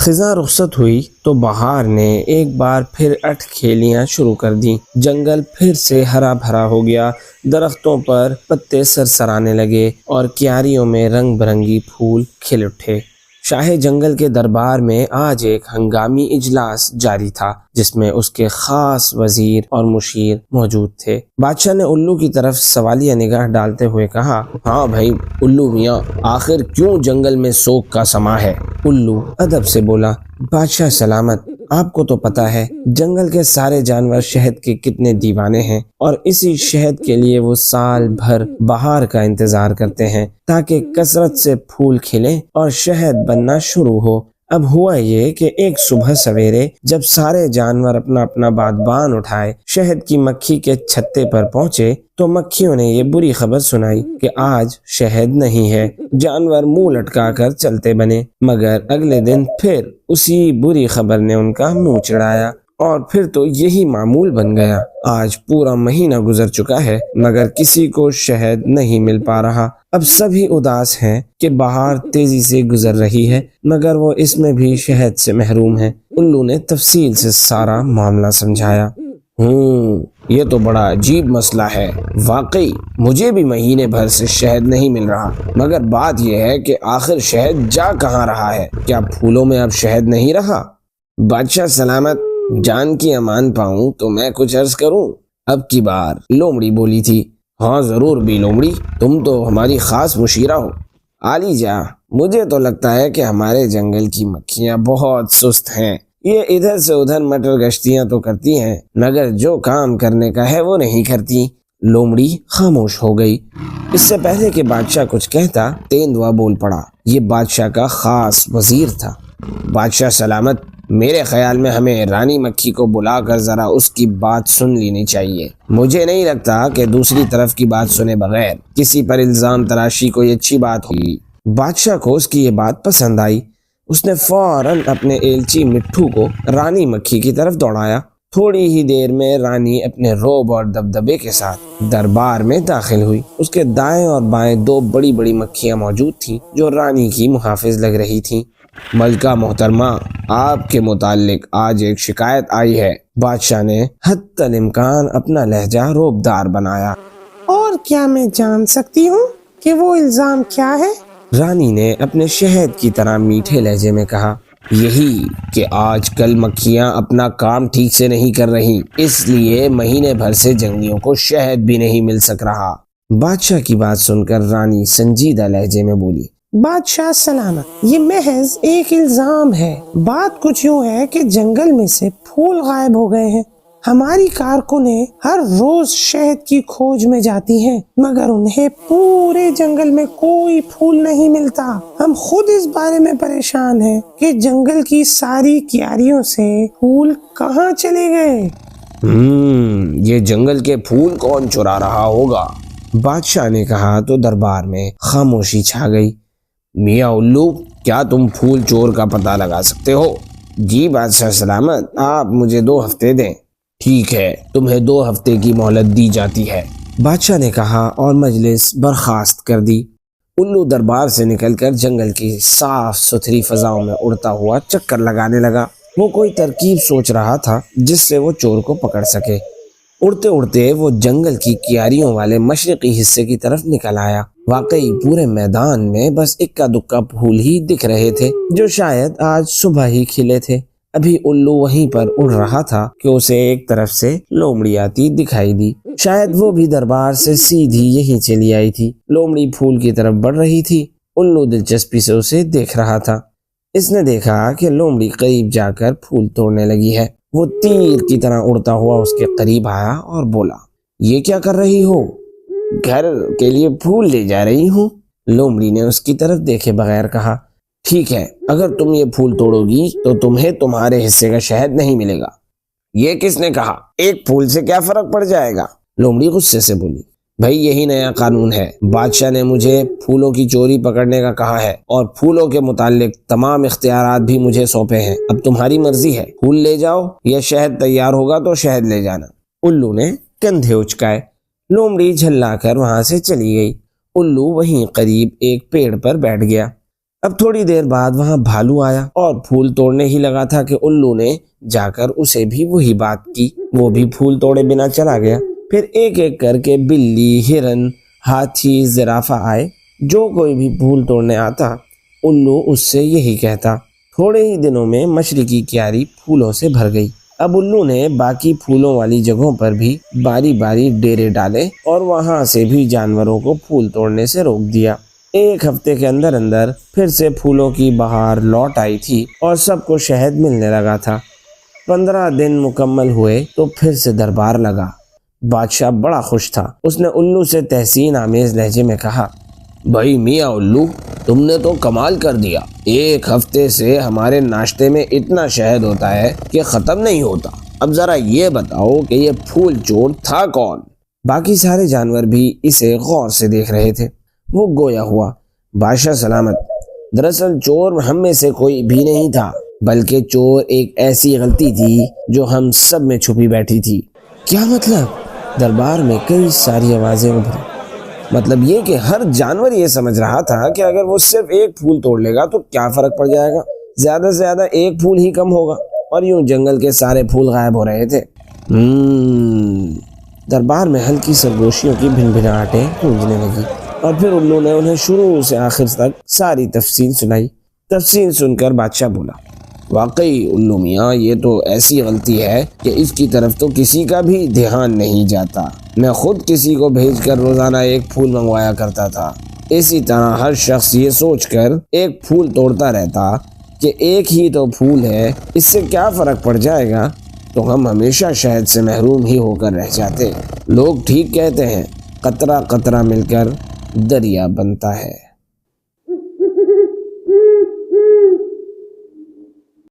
خزاں رخصت ہوئی تو بہار نے ایک بار پھر کھیلیاں شروع کر دیں۔ جنگل پھر سے ہرا بھرا ہو گیا، درختوں پر پتے سرسرانے لگے اور کیاریوں میں رنگ برنگی پھول کھل اٹھے۔ شاہ جنگل کے دربار میں آج ایک ہنگامی اجلاس جاری تھا جس میں اس کے خاص وزیر اور مشیر موجود تھے۔ بادشاہ نے الو کی طرف سوالیہ نگاہ ڈالتے ہوئے کہا، ہاں بھائی الو میاں، آخر کیوں جنگل میں سوگ کا سما ہے؟ الو ادب سے بولا، بادشاہ سلامت، آپ کو تو پتہ ہے جنگل کے سارے جانور شہد کے کتنے دیوانے ہیں، اور اسی شہد کے لیے وہ سال بھر بہار کا انتظار کرتے ہیں تاکہ کثرت سے پھول کھلیں اور شہد بننا شروع ہو۔ اب ہوا یہ کہ ایک صبح سویرے جب سارے جانور اپنا اپنا بادبان اٹھائے شہد کی مکھی کے چھتے پر پہنچے تو مکھیوں نے یہ بری خبر سنائی کہ آج شہد نہیں ہے۔ جانور منہ لٹکا کر چلتے بنے، مگر اگلے دن پھر اسی بری خبر نے ان کا منہ چڑھایا، اور پھر تو یہی معمول بن گیا۔ آج پورا مہینہ گزر چکا ہے مگر کسی کو شہد نہیں مل پا رہا۔ اب سبھی اداس ہیں کہ بہار تیزی سے گزر رہی ہے مگر وہ اس میں بھی شہد سے محروم ہے۔ الو نے تفصیل سے سارا معاملہ سمجھایا۔ یہ تو بڑا عجیب مسئلہ ہے، واقعی مجھے بھی مہینے بھر سے شہد نہیں مل رہا، مگر بات یہ ہے کہ آخر شہد جا کہاں رہا ہے؟ کیا پھولوں میں اب شہد نہیں رہا؟ بادشاہ سلامت، جان کی امان پاؤں تو میں کچھ عرض کروں؟ اب کی بار لومڑی بولی تھی۔ ہاں ضرور بھی لومڑی، تم تو ہماری خاص مشیرہ ہو۔ عالی جا، مجھے تو لگتا ہے کہ ہمارے جنگل کی مکھیاں بہت سست ہیں، یہ ادھر سے ادھر مٹر گشتیاں تو کرتی ہیں مگر جو کام کرنے کا ہے وہ نہیں کرتی۔ لومڑی خاموش ہو گئی۔ اس سے پہلے کہ بادشاہ کچھ کہتا، تیندوا بول پڑا۔ یہ بادشاہ کا خاص وزیر تھا۔ بادشاہ سلامت، میرے خیال میں ہمیں رانی مکھی کو بلا کر ذرا اس کی بات سن لینی چاہیے۔ مجھے نہیں لگتا کہ دوسری طرف کی بات سنے بغیر کسی پر الزام تراشی کوئی اچھی بات ہوگی۔ بادشاہ کو اس کی یہ بات پسند آئی۔ اس نے فوراً اپنے ایلچی مٹھو کو رانی مکھی کی طرف دوڑایا۔ تھوڑی ہی دیر میں رانی اپنے روب اور دبدبے کے ساتھ دربار میں داخل ہوئی۔ اس کے دائیں اور بائیں دو بڑی بڑی مکھیاں موجود تھیں جو رانی کی محافظ لگ رہی تھیں۔ ملکہ محترمہ، آپ کے متعلق آج ایک شکایت آئی ہے۔ بادشاہ نے حتی الامکان اپنا لہجہ روبدار بنایا۔ اور کیا میں جان سکتی ہوں کہ وہ الزام کیا ہے؟ رانی نے اپنے شہد کی طرح میٹھے لہجے میں کہا، یہی کہ آج کل مکھیاں اپنا کام ٹھیک سے نہیں کر رہی، اس لیے مہینے بھر سے جنگلیوں کو شہد بھی نہیں مل سک رہا۔ بادشاہ کی بات سن کر رانی سنجیدہ لہجے میں بولی، بادشاہ سلامت، یہ محض ایک الزام ہے۔ بات کچھ یوں ہے کہ جنگل میں سے پھول غائب ہو گئے ہیں۔ ہماری کارکنیں ہر روز شہد کی کھوج میں جاتی ہیں مگر انہیں پورے جنگل میں کوئی پھول نہیں ملتا۔ ہم خود اس بارے میں پریشان ہیں کہ جنگل کی ساری کیاریوں سے پھول کہاں چلے گئے۔ یہ جنگل کے پھول کون چرا رہا ہوگا؟ بادشاہ نے کہا تو دربار میں خاموشی چھا گئی۔ میاں الو، کیا تم پھول چور کا پتہ لگا سکتے ہو؟ جی بادشاہ سلامت، آپ مجھے 2 ہفتے دیں۔ ٹھیک ہے، تمہیں 2 ہفتے کی مہلت دی جاتی ہے، بادشاہ نے کہا اور مجلس برخاست کر دی۔ الو دربار سے نکل کر جنگل کی صاف ستھری فضاؤں میں اڑتا ہوا چکر لگانے لگا۔ وہ کوئی ترکیب سوچ رہا تھا جس سے وہ چور کو پکڑ سکے۔ اڑتے اڑتے وہ جنگل کی کیاریوں والے مشرقی حصے کی طرف نکل آیا۔ واقعی پورے میدان میں بس اکا دکا پھول ہی دکھ رہے تھے جو شاید آج صبح ہی کھلے تھے۔ ابھی الو وہیں پر اڑ رہا تھا کہ اسے ایک طرف سے لومڑی آتی دکھائی دی۔ شاید وہ بھی دربار سے سیدھی یہیں چلی آئی تھی۔ لومڑی پھول کی طرف بڑھ رہی تھی۔ الو دلچسپی سے اسے دیکھ رہا تھا۔ اس نے دیکھا کہ لومڑی قریب جا کر پھول توڑنے لگی ہے۔ وہ تیر کی طرح اڑتا ہوا اس کے قریب آیا اور بولا، یہ کیا کر رہی ہو؟ گھر کے لیے پھول لے جا رہی ہوں۔ لومڑی نے اس کی طرف دیکھے بغیر کہا، ٹھیک ہے، اگر تم یہ پھول توڑو گی تو تمہیں تمہارے حصے کا شہد نہیں ملے گا۔ یہ کس نے کہا؟ ایک پھول سے کیا فرق پڑ جائے گا؟ لومڑی غصے سے بولی، بھائی یہی نیا قانون ہے۔ بادشاہ نے مجھے پھولوں کی چوری پکڑنے کا کہا ہے اور پھولوں کے متعلق تمام اختیارات بھی مجھے سونپے ہیں۔ اب تمہاری مرضی ہے، پھول لے جاؤ یا شہد تیار ہوگا تو شہد لے جانا۔ الو نے کندھے اچکائے۔ لومڑی جھلا کر وہاں سے چلی گئی۔ الو وہیں قریب ایک پیڑ پر بیٹھ گیا۔ اب تھوڑی دیر بعد وہاں بھالو آیا اور پھول توڑنے ہی لگا تھا کہ الو نے جا کر اسے بھی وہی بات کی۔ وہ بھی پھول توڑے بنا چلا گیا۔ پھر ایک ایک کر کے بلی، ہرن، ہاتھی، زرافہ آئے۔ جو کوئی بھی پھول توڑنے آتا الو اس سے یہی کہتا۔ تھوڑے ہی دنوں میں مشرقی کیاری پھولوں سے بھر گئی۔ اب الو نے باقی پھولوں والی جگہوں پر بھی باری باری ڈیرے ڈالے اور وہاں سے بھی جانوروں کو پھول توڑنے سے روک دیا۔ ایک ہفتے کے اندر اندر پھر سے پھولوں کی بہار لوٹ آئی تھی اور سب کو شہد ملنے لگا تھا۔ 15 دن مکمل ہوئے تو پھر سے دربار لگا۔ بادشاہ بڑا خوش تھا۔ اس نے الو سے تحسین آمیز لہجے میں کہا، بھائی میاں الو، تم نے تو کمال کر دیا۔ ایک ہفتے سے ہمارے ناشتے میں اتنا شہد ہوتا ہے کہ ختم نہیں ہوتا۔ اب ذرا یہ بتاؤ کہ یہ پھول چور تھا کون؟ باقی سارے جانور بھی اسے غور سے دیکھ رہے تھے۔ وہ گویا ہوا، بادشاہ سلامت، دراصل چور ہم میں سے کوئی بھی نہیں تھا، بلکہ چور ایک ایسی غلطی تھی جو ہم سب میں چھپی بیٹھی تھی۔ کیا مطلب؟ دربار میں کئی ساری آوازیں ابھری۔ مطلب یہ کہ ہر جانور یہ سمجھ رہا تھا کہ اگر وہ صرف ایک پھول توڑ لے گا تو کیا فرق پڑ جائے گا، زیادہ سے زیادہ ایک پھول ہی کم ہوگا، اور یوں جنگل کے سارے پھول غائب ہو رہے تھے۔ دربار میں ہلکی سرگوشیوں کی بھنبھناہٹیں گونجنے لگی اور پھر الو نے انہیں شروع سے آخر تک ساری تفصیل سنائی۔ تفصیل سن کر بادشاہ بولا، واقعی الو میاں، یہ تو ایسی غلطی ہے کہ اس کی طرف تو کسی کا بھی دھیان نہیں جاتا۔ میں خود کسی کو بھیج کر روزانہ ایک پھول منگوایا کرتا تھا۔ اسی طرح ہر شخص یہ سوچ کر ایک پھول توڑتا رہتا کہ ایک ہی تو پھول ہے، اس سے کیا فرق پڑ جائے گا، تو ہم ہمیشہ شہد سے محروم ہی ہو کر رہ جاتے۔ لوگ ٹھیک کہتے ہیں، قطرہ قطرہ مل کر دریا بنتا ہے۔